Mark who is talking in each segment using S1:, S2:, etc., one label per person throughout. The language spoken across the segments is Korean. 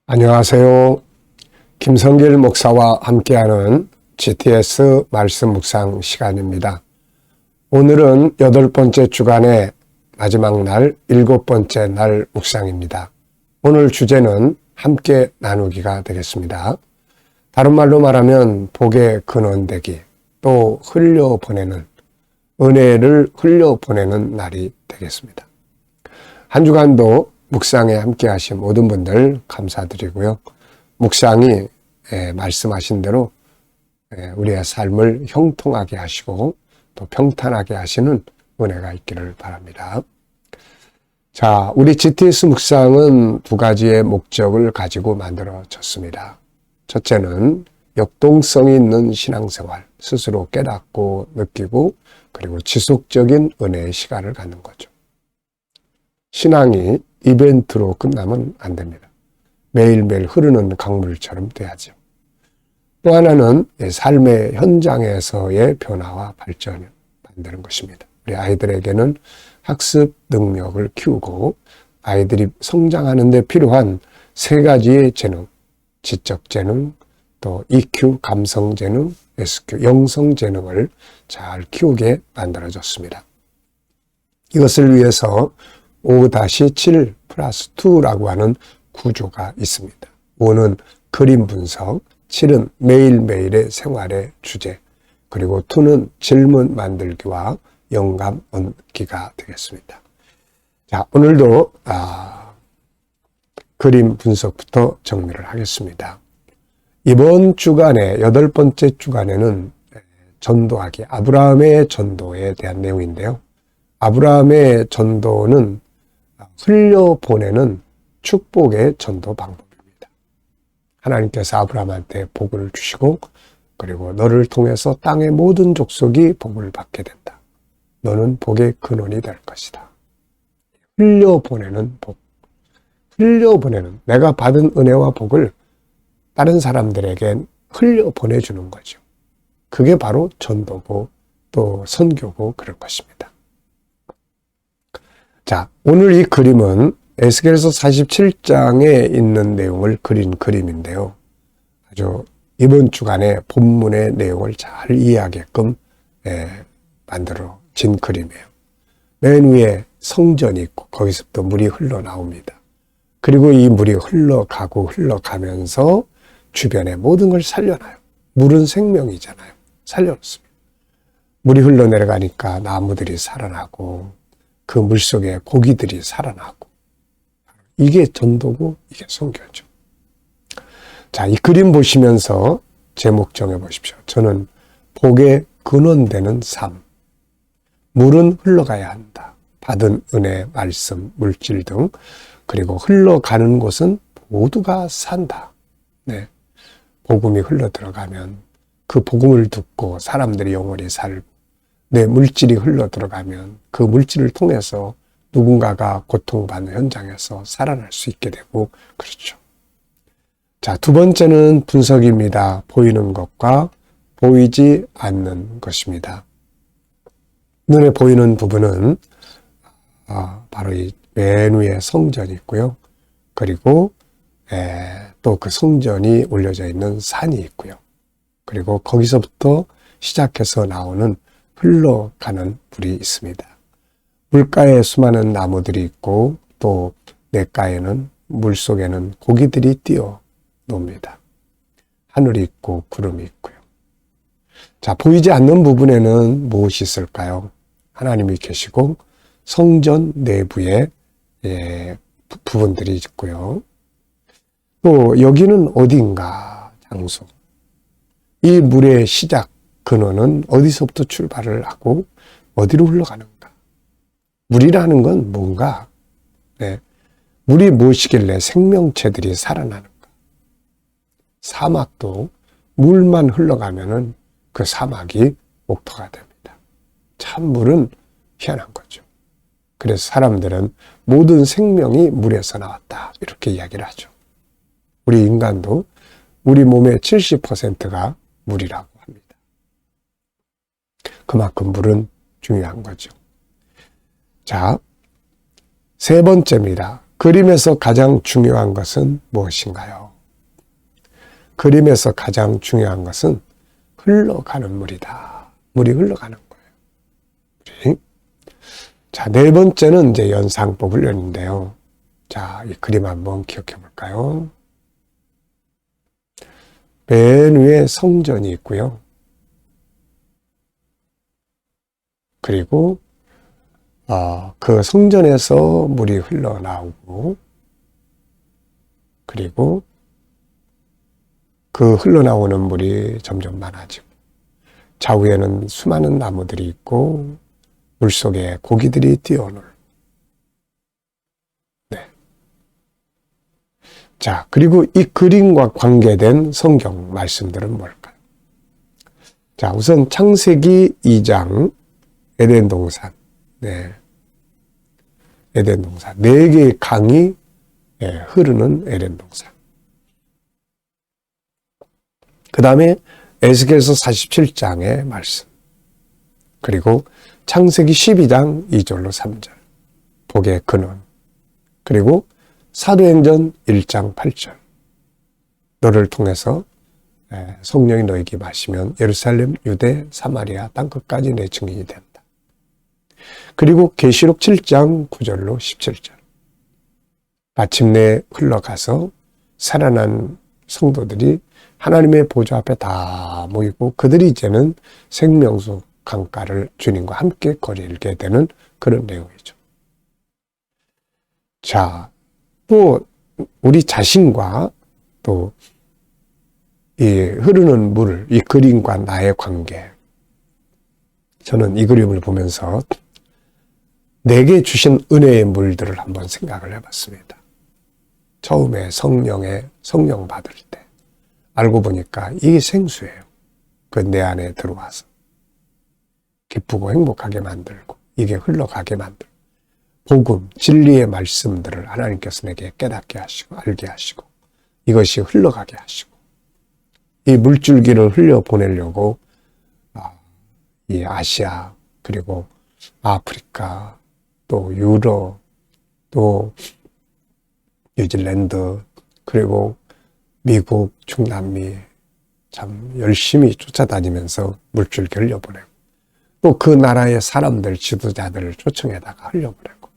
S1: 안녕하세요. 김성길 목사와 함께하는 GTS 말씀 묵상 시간입니다. 오늘은 8번째 주간의 마지막 날 7번째 날 묵상입니다. 오늘 주제는 함께 나누기가 되겠습니다. 다른 말로 말하면 복의 근원되기, 또 흘려보내는, 은혜를 흘려보내는 날이 되겠습니다. 한 주간도 묵상에 함께 하신 모든 분들 감사드리고요. 묵상이 말씀하신 대로 우리의 삶을 형통하게 하시고 또 평탄하게 하시는 은혜가 있기를 바랍니다. 자, 우리 GTS 묵상은 두 가지의 목적을 가지고 만들어졌습니다. 첫째는 역동성이 있는 신앙생활, 스스로 깨닫고 느끼고 그리고 지속적인 은혜의 시간을 갖는 거죠. 신앙이 이벤트로 끝나면 안 됩니다. 매일매일 흐르는 강물처럼 돼야죠. 또 하나는 삶의 현장에서의 변화와 발전을 만드는 것입니다. 우리 아이들에게는 학습 능력을 키우고 아이들이 성장하는 데 필요한 세 가지의 재능, 지적 재능, 또 EQ, 감성 재능, SQ, 영성 재능을 잘 키우게 만들어졌습니다. 이것을 위해서 5-7 플러스 2라고 하는 구조가 있습니다. 5는 그림 분석, 7은 매일매일의 생활의 주제, 그리고 2는 질문 만들기와 영감 얻기가 되겠습니다. 자, 오늘도 그림 분석부터 정리를 하겠습니다. 이번 주간에 8번째 주간에는 전도하기, 아브라함의 전도에 대한 내용인데요. 아브라함의 전도는 흘려보내는 축복의 전도 방법입니다. 하나님께서 아브라함한테 복을 주시고 그리고 너를 통해서 땅의 모든 족속이 복을 받게 된다. 너는 복의 근원이 될 것이다. 흘려보내는 복. 흘려보내는, 내가 받은 은혜와 복을 다른 사람들에게 흘려보내주는 거죠. 그게 바로 전도고 또 선교고 그럴 것입니다. 자, 오늘 이 그림은 에스겔서 47장에 있는 내용을 그린 그림인데요. 아주 이번 주간에 본문의 내용을 잘 이해하게끔 만들어진 그림이에요. 맨 위에 성전이 있고 거기서부터 물이 흘러나옵니다. 그리고 이 물이 흘러가면서 주변의 모든 걸 살려놔요. 물은 생명이잖아요. 살려놓습니다. 물이 흘러내려가니까 나무들이 살아나고 그 물속에 고기들이 살아나고, 이게 전도고 이게 선교죠. 자, 이 그림 보시면서 제목 정해보십시오. 저는 복의 근원되는 삶. 물은 흘러가야 한다. 받은 은혜, 말씀, 물질 등, 그리고 흘러가는 곳은 모두가 산다. 네. 복음이 흘러들어가면 그 복음을 듣고 사람들이 영원히 살고, 내 물질이 흘러들어가면 그 물질을 통해서 누군가가 고통받는 현장에서 살아날 수 있게 되고 그렇죠. 자, 두 번째는 분석입니다. 보이는 것과 보이지 않는 것입니다. 눈에 보이는 부분은 바로 이 맨 위에 성전이 있고요. 그리고 또 그 성전이 올려져 있는 산이 있고요. 그리고 거기서부터 시작해서 나오는 흘러가는 물이 있습니다. 물가에 수많은 나무들이 있고 또 냇가에는 물속에는 고기들이 뛰어 놉니다. 하늘이 있고 구름이 있고요. 자, 보이지 않는 부분에는 무엇이 있을까요? 하나님이 계시고 성전 내부에 부분들이 있고요. 또 여기는 어딘가 장소. 이 물의 시작 근원은 어디서부터 출발을 하고 어디로 흘러가는가? 물이라는 건 뭔가? 물이 무엇이길래 생명체들이 살아나는가? 사막도 물만 흘러가면은 그 사막이 옥토가 됩니다. 참 물은 희한한 거죠. 그래서 사람들은 모든 생명이 물에서 나왔다, 이렇게 이야기를 하죠. 우리 인간도 우리 몸의 70%가 물이라고 합니다. 그만큼 물은 중요한 거죠. 자, 세 번째입니다. 그림에서 가장 중요한 것은 무엇인가요? 그림에서 가장 중요한 것은 흘러가는 물이다. 물이 흘러가는 거예요. 물이. 자, 네 번째는 이제 연상법 훈련인데요. 자, 이 그림 한번 기억해 볼까요? 맨 위에 성전이 있고요. 그리고 그 성전에서 물이 흘러나오고, 그리고 그 흘러나오는 물이 점점 많아지고, 좌우에는 수많은 나무들이 있고 물속에 고기들이 뛰어놀고. 네. 자, 그리고 이 그림과 관계된 성경 말씀들은 뭘까요? 자, 우선 창세기 2장 에덴 동산. 네. 에덴 동산. 4개의 강이 흐르는 에덴 동산. 그 다음에 에스겔서 47장의 말씀. 그리고 창세기 12장 2절로 3절. 복의 근원. 그리고 사도행전 1장 8절. 너를 통해서 성령이 너에게 마시면 예루살렘, 유대, 사마리아 땅끝까지 내 증인이 된다. 그리고 계시록 7장 9절로 17절. 마침내 흘러가서 살아난 성도들이 하나님의 보좌 앞에 다 모이고 그들이 이제는 생명수 강가를 주님과 함께 거닐게 되는 그런 내용이죠. 자, 또 우리 자신과 또 이 흐르는 물, 이 그림과 나의 관계. 저는 이 그림을 보면서 내게 주신 은혜의 물들을 한번 생각을 해봤습니다. 처음에 성령 받을 때 알고 보니까 이게 생수예요. 그 내 안에 들어와서 기쁘고 행복하게 만들고 이게 흘러가게 만들고 복음, 진리의 말씀들을 하나님께서 내게 깨닫게 하시고 알게 하시고 이것이 흘러가게 하시고 이 물줄기를 흘려보내려고 이 아시아 그리고 아프리카 또 유럽 또 뉴질랜드 그리고 미국, 중남미 참 열심히 쫓아다니면서 물줄기 흘려보내고 또 그 나라의 사람들, 지도자들을 초청해다가 흘려보내고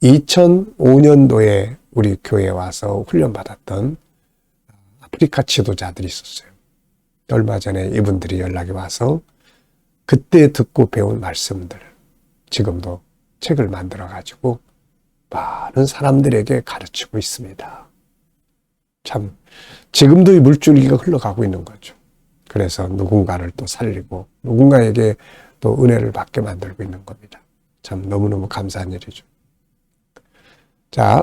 S1: 2005년도에 우리 교회에 와서 훈련받았던 아프리카 지도자들이 있었어요. 얼마 전에 이분들이 연락이 와서 그때 듣고 배운 말씀들 지금도 책을 만들어가지고 많은 사람들에게 가르치고 있습니다. 참 지금도 이 물줄기가 흘러가고 있는 거죠. 그래서 누군가를 또 살리고 누군가에게 또 은혜를 받게 만들고 있는 겁니다. 참 너무너무 감사한 일이죠. 자,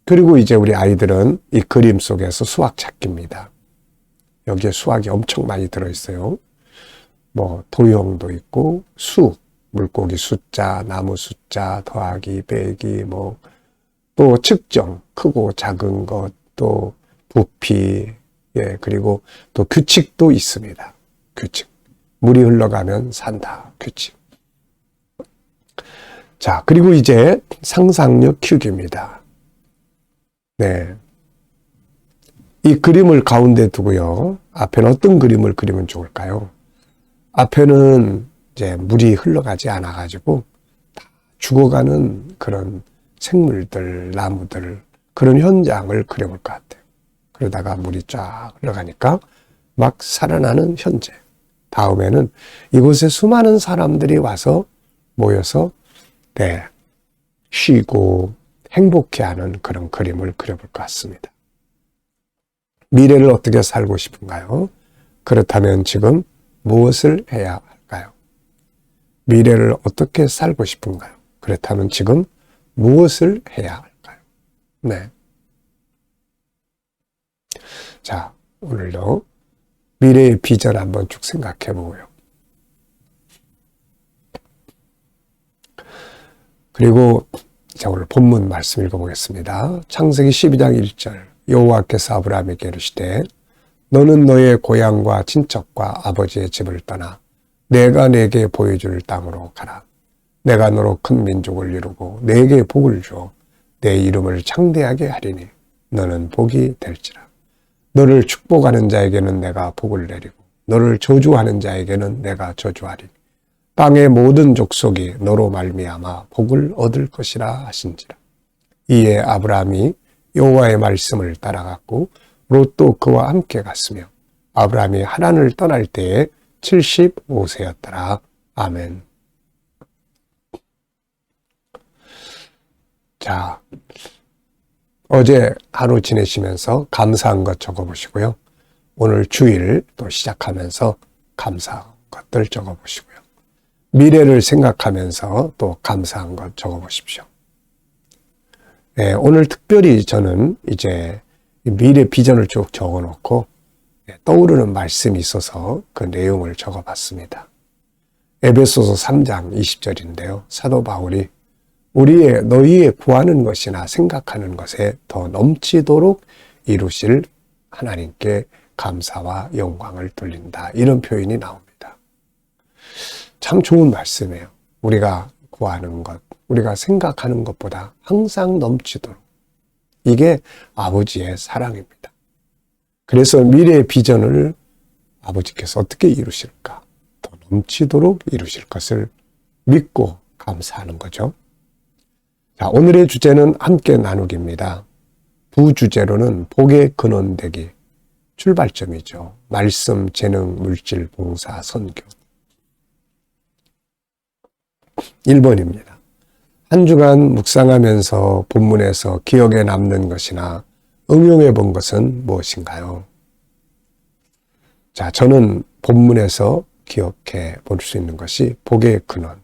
S1: 그리고 이제 우리 아이들은 이 그림 속에서 수학 찾기입니다. 여기에 수학이 엄청 많이 들어있어요. 뭐 도형도 있고 수, 물고기 숫자, 나무 숫자, 더하기, 빼기, 뭐 또 측정, 크고 작은 것, 또 부피, 그리고 또 규칙도 있습니다. 규칙. 물이 흘러가면 산다. 규칙. 자, 그리고 이제 상상력 큐기입니다. 네. 이 그림을 가운데 두고요. 앞에는 어떤 그림을 그리면 좋을까요? 앞에는 이제 물이 흘러가지 않아가지고 다 죽어가는 그런 생물들, 나무들, 그런 현장을 그려볼 것 같아요. 그러다가 물이 쫙 흘러가니까 막 살아나는 현재. 다음에는 이곳에 수많은 사람들이 와서 모여서 쉬고 행복해하는 그런 그림을 그려볼 것 같습니다. 미래를 어떻게 살고 싶은가요? 그렇다면 지금 무엇을 해야 할까요? 미래를 어떻게 살고 싶은가요? 그렇다면 지금 무엇을 해야 할까요? 네. 자, 오늘도 미래의 비전 한번 쭉 생각해 보고요. 그리고 자, 오늘 본문 말씀 읽어보겠습니다. 창세기 12장 1절. 여호와께서 아브라함에게 이르시되 너는 너의 고향과 친척과 아버지의 집을 떠나 내가 내게 보여줄 땅으로 가라. 내가 너로 큰 민족을 이루고 내게 복을 주어 내 이름을 창대하게 하리니 너는 복이 될지라. 너를 축복하는 자에게는 내가 복을 내리고 너를 저주하는 자에게는 내가 저주하리니 땅의 모든 족속이 너로 말미암아 복을 얻을 것이라 하신지라. 이에 아브라함이 여호와의 말씀을 따라갔고 롯도 그와 함께 갔으며 아브라함이 하란을 떠날 때에 75세였더라. 아멘. 자, 어제 하루 지내시면서 감사한 것 적어보시고요. 오늘 주일 또 시작하면서 감사한 것들 적어보시고요. 미래를 생각하면서 또 감사한 것 적어보십시오. 네, 오늘 특별히 저는 이제 미래 비전을 쭉 적어놓고 떠오르는 말씀이 있어서 그 내용을 적어봤습니다. 에베소서 3장 20절인데요. 사도 바울이 너희의 구하는 것이나 생각하는 것에 더 넘치도록 이루실 하나님께 감사와 영광을 돌린다. 이런 표현이 나옵니다. 참 좋은 말씀이에요. 우리가 구하는 것, 우리가 생각하는 것보다 항상 넘치도록. 이게 아버지의 사랑입니다. 그래서 미래의 비전을 아버지께서 어떻게 이루실까? 더 넘치도록 이루실 것을 믿고 감사하는 거죠. 자, 오늘의 주제는 함께 나누기입니다. 부주제로는 복의 근원되기, 출발점이죠. 말씀, 재능, 물질, 봉사, 선교. 1번입니다. 한 주간 묵상하면서 본문에서 기억에 남는 것이나 응용해 본 것은 무엇인가요? 자, 저는 본문에서 기억해 볼 수 있는 것이 복의 근원.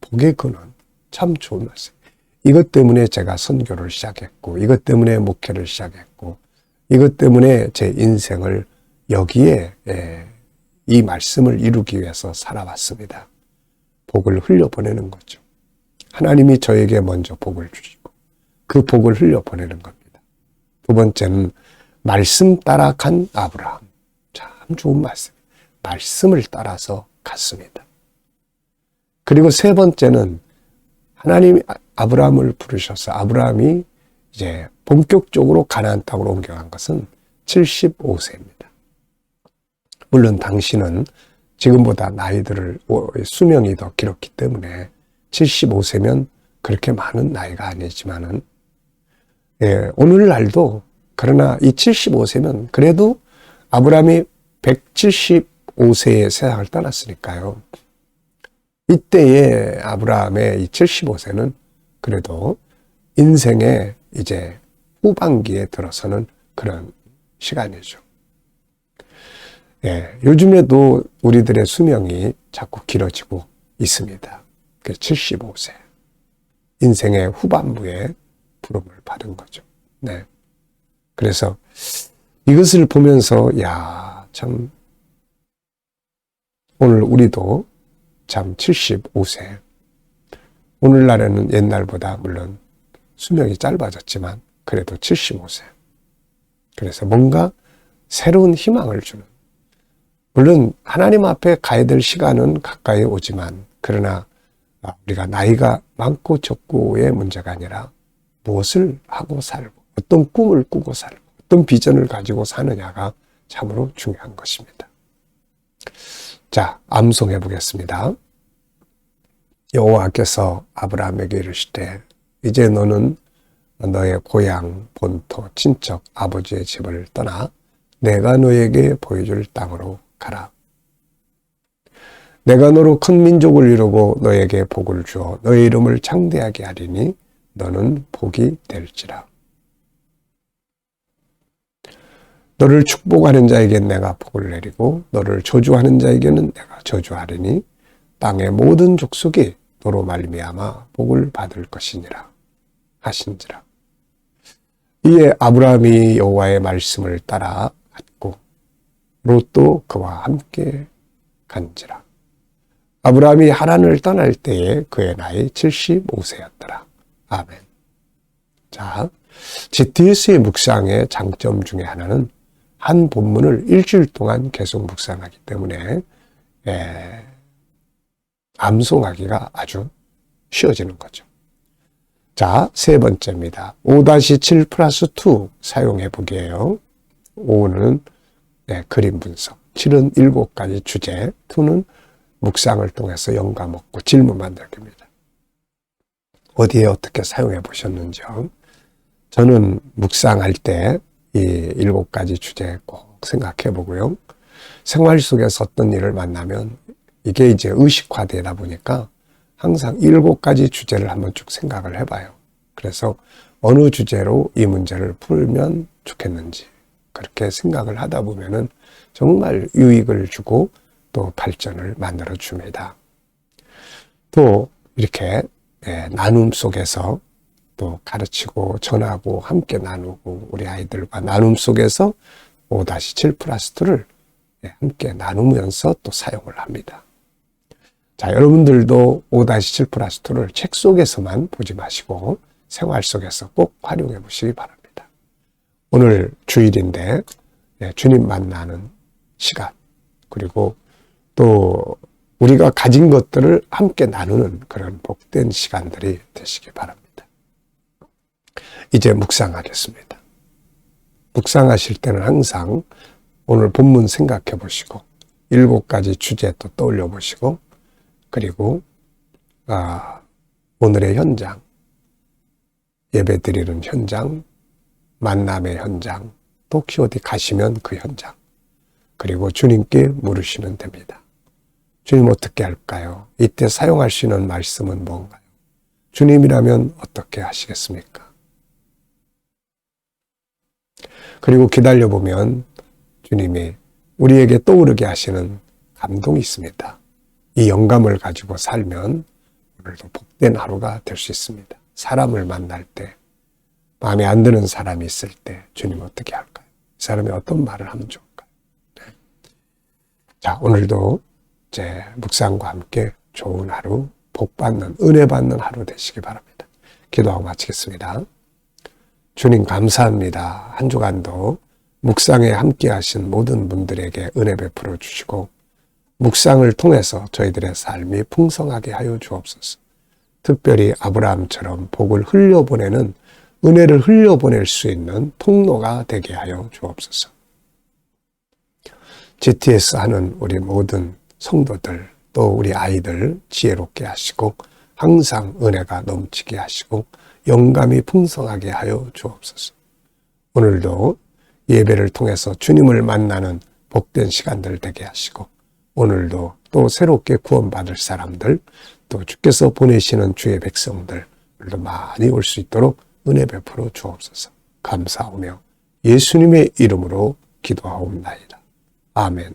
S1: 복의 근원. 참 좋은 말씀. 이것 때문에 제가 선교를 시작했고, 이것 때문에 목회를 시작했고, 이것 때문에 제 인생을 여기에 이 말씀을 이루기 위해서 살아왔습니다. 복을 흘려보내는 거죠. 하나님이 저에게 먼저 복을 주시고 그 복을 흘려보내는 겁니다. 두 번째는 말씀 따라 간 아브라함. 참 좋은 말씀. 말씀을 따라서 갔습니다. 그리고 세 번째는 하나님이 아브라함을 부르셔서 아브라함이 이제 본격적으로 가나안 땅으로 옮겨간 것은 75세입니다. 물론 당신은 지금보다 수명이 더 길었기 때문에 75세면 그렇게 많은 나이가 아니지만은, 오늘날도 그러나 이 75세면 그래도 아브라함이 175세에 세상을 떠났으니까요. 이때의 아브라함의 이 75세는 그래도 인생의 이제 후반기에 들어서는 그런 시간이죠. 요즘에도 우리들의 수명이 자꾸 길어지고 있습니다. 그 75세. 인생의 후반부에 부름을 받은 거죠. 네. 그래서 이것을 보면서, 참, 오늘 우리도 참 75세. 오늘날에는 옛날보다 물론 수명이 짧아졌지만 그래도 75세. 그래서 뭔가 새로운 희망을 주는. 물론 하나님 앞에 가야 될 시간은 가까이 오지만 그러나 우리가 나이가 많고 적고의 문제가 아니라 무엇을 하고 살고 어떤 꿈을 꾸고 살고 어떤 비전을 가지고 사느냐가 참으로 중요한 것입니다. 자, 암송해 보겠습니다. 여호와께서 아브라함에게 이르시되 이제 너는 너의 고향, 본토, 친척, 아버지의 집을 떠나 내가 너에게 보여줄 땅으로 가라. 내가 너로 큰 민족을 이루고 너에게 복을 주어 너의 이름을 창대하게 하리니 너는 복이 될지라. 너를 축복하는 자에게는 내가 복을 내리고 너를 저주하는 자에게는 내가 저주하리니 땅의 모든 족속이 너로 말미암아 복을 받을 것이니라 하신지라. 이에 아브라함이 여호와의 말씀을 따라 갔고 롯도 그와 함께 간지라. 아브라함이 하란을 떠날 때에 그의 나이 75세였더라. 아멘. 자, GTS의 묵상의 장점 중에 하나는 한 본문을 일주일 동안 계속 묵상하기 때문에 암송하기가 아주 쉬워지는 거죠. 자, 세 번째입니다. 5-7 플러스 2 사용해 보기예요. 5는 그림 분석, 7은 7가지 주제, 2는 묵상을 통해서 영감 얻고 질문 만들기입니다. 어디에 어떻게 사용해 보셨는지요? 저는 묵상할 때 이 7가지 주제 꼭 생각해 보고요. 생활 속에서 어떤 일을 만나면 이게 이제 의식화되다 보니까 항상 7가지 주제를 한번 쭉 생각을 해봐요. 그래서 어느 주제로 이 문제를 풀면 좋겠는지 그렇게 생각을 하다 보면은 정말 유익을 주고 또 발전을 만들어 줍니다. 또 이렇게 나눔 속에서 또 가르치고 전하고 함께 나누고 우리 아이들과 나눔 속에서 5-7 플러스 2를 함께 나누면서 또 사용을 합니다. 자, 여러분들도 5-7 플러스 2를 책 속에서만 보지 마시고 생활 속에서 꼭 활용해 보시기 바랍니다. 오늘 주일인데 주님 만나는 시간, 그리고 또 우리가 가진 것들을 함께 나누는 그런 복된 시간들이 되시기 바랍니다. 이제 묵상하겠습니다. 묵상하실 때는 항상 오늘 본문 생각해 보시고 7가지 주제 또 떠올려 보시고, 그리고 오늘의 현장, 예배 드리는 현장, 만남의 현장, 또 혹시 어디 가시면 그 현장, 그리고 주님께 물으시면 됩니다. 주님 어떻게 할까요? 이때 사용할 수 있는 말씀은 뭔가요? 주님이라면 어떻게 하시겠습니까? 그리고 기다려보면 주님이 우리에게 떠오르게 하시는 감동이 있습니다. 이 영감을 가지고 살면 오늘도 복된 하루가 될 수 있습니다. 사람을 만날 때, 마음에 안 드는 사람이 있을 때 주님 어떻게 할까요? 이 사람이 어떤 말을 하면 좋을까요? 네. 자, 오늘도 제 묵상과 함께 좋은 하루, 복받는, 은혜 받는 하루 되시기 바랍니다. 기도하고 마치겠습니다. 주님 감사합니다. 한 주간도 묵상에 함께 하신 모든 분들에게 은혜 베풀어 주시고 묵상을 통해서 저희들의 삶이 풍성하게 하여 주옵소서. 특별히 아브라함처럼 복을 흘려보내는, 은혜를 흘려보낼 수 있는 통로가 되게 하여 주옵소서. GTS 하는 우리 모든 성도들, 또 우리 아이들 지혜롭게 하시고 항상 은혜가 넘치게 하시고 영감이 풍성하게 하여 주옵소서. 오늘도 예배를 통해서 주님을 만나는 복된 시간들 되게 하시고 오늘도 또 새롭게 구원받을 사람들, 또 주께서 보내시는 주의 백성들도 많이 올 수 있도록 은혜 베풀어 주옵소서. 감사하며 예수님의 이름으로 기도하옵나이다. 아멘.